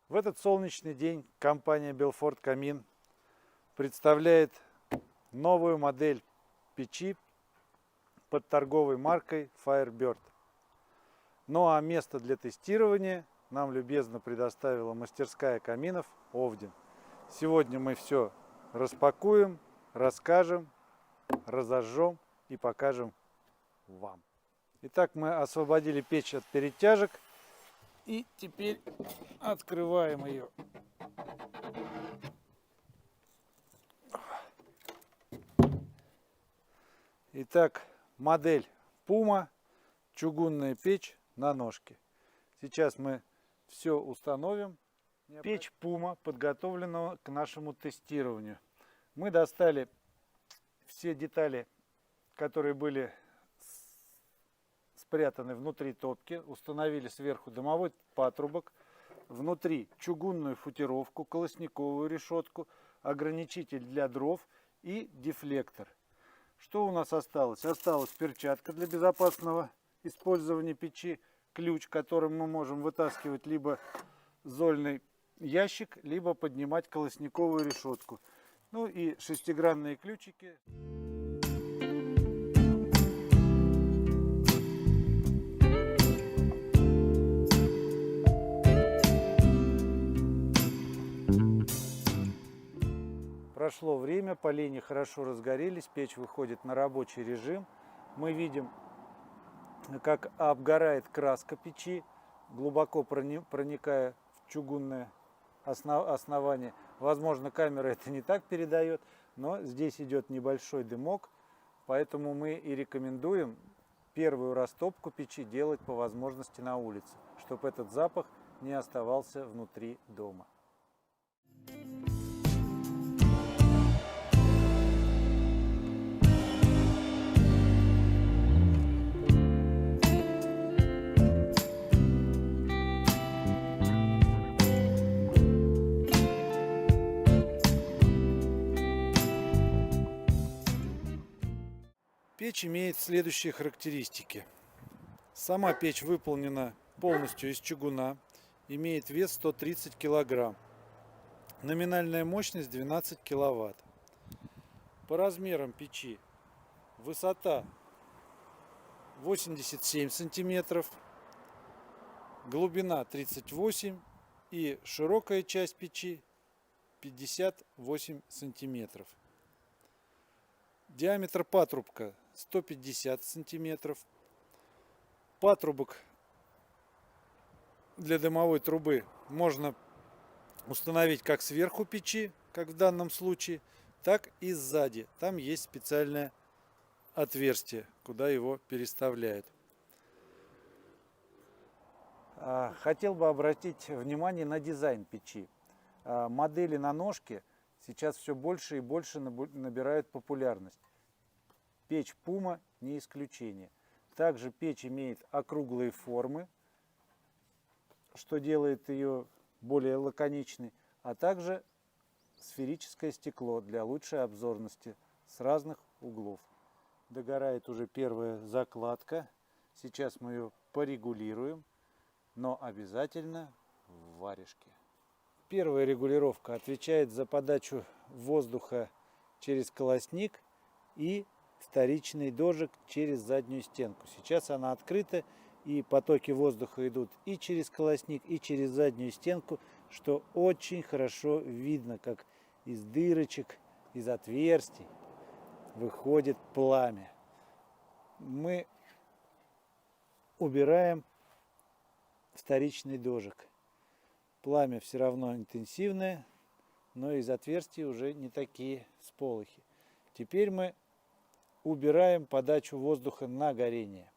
В этот солнечный день компания Belfort Камин представляет новую модель печи под торговой маркой Firebird. Ну а место для тестирования нам любезно предоставила мастерская каминов Овдин. Сегодня мы все распакуем, расскажем, разожжем и покажем вам. Итак, мы освободили печь от перетяжек и теперь открываем ее. Итак, модель Puma, чугунная печь на ножке. Сейчас мы все установим. Печь Puma подготовлена к нашему тестированию. Мы достали все детали, которые были спрятаны внутри топки, установили сверху дымовой патрубок, внутри чугунную футировку, колосниковую решетку, ограничитель для дров и дефлектор. Что у нас осталось? Осталась перчатка для безопасного использования печи, ключ, которым мы можем вытаскивать либо зольный ящик, либо поднимать колосниковую решетку. Ну и шестигранные ключики. Прошло время, поленья хорошо разгорелись, печь выходит на рабочий режим. Мы видим, как обгорает краска печи, глубоко проникая в чугунное основание. Возможно, камера это не так передает, но здесь идет небольшой дымок, поэтому мы и рекомендуем первую растопку печи делать по возможности на улице, чтобы этот запах не оставался внутри дома. Печь имеет следующие характеристики. Сама печь выполнена полностью из чугуна, имеет вес 130 кг, номинальная мощность 12 кВт. По размерам печи высота 87 см, глубина 38 и широкая часть печи 58 см. Диаметр патрубка 150 сантиметров. Патрубок для дымовой трубы можно установить как сверху печи, как в данном случае, так и сзади. Там есть специальное отверстие, куда его переставляют. Хотел бы обратить внимание на дизайн печи. Модели на ножке сейчас все больше и больше набирают популярность. Печь Puma не исключение. Также печь имеет округлые формы, что делает ее более лаконичной, а также сферическое стекло для лучшей обзорности с разных углов. Догорает уже первая закладка. Сейчас мы ее порегулируем, но обязательно в варежке. Первая регулировка отвечает за подачу воздуха через колосник и вторичный дожик через заднюю стенку. Сейчас она открыта, и потоки воздуха идут и через колосник, и через заднюю стенку, что очень хорошо видно, как из дырочек, из отверстий выходит пламя. Мы убираем вторичный дожик. Пламя все равно интенсивное, но из отверстий уже не такие сполохи. Теперь мы убираем подачу воздуха на горение.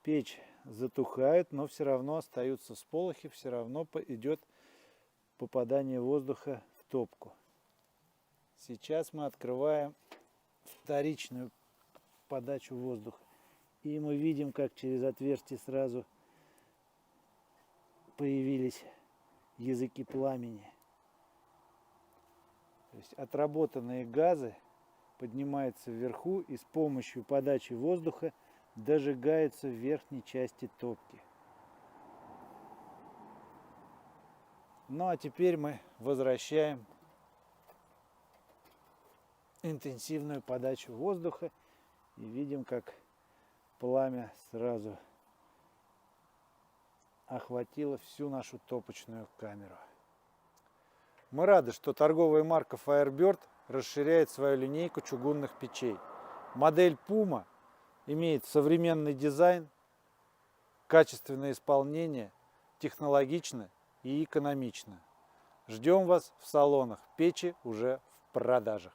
Печь затухает, но все равно остаются сполохи, все равно идет попадание воздуха в топку. Сейчас мы открываем вторичную подачу воздуха. И мы видим, как через отверстие сразу появились языки пламени. То есть отработанные газы поднимаются вверху и с помощью подачи воздуха дожигаются в верхней части топки. Ну а теперь мы возвращаем интенсивную подачу воздуха и видим, как пламя сразу охватило всю нашу топочную камеру. Мы рады, что торговая марка Firebird расширяет свою линейку чугунных печей. Модель Puma имеет современный дизайн, качественное исполнение, технологично и экономично. Ждем вас в салонах. Печи уже в продажах.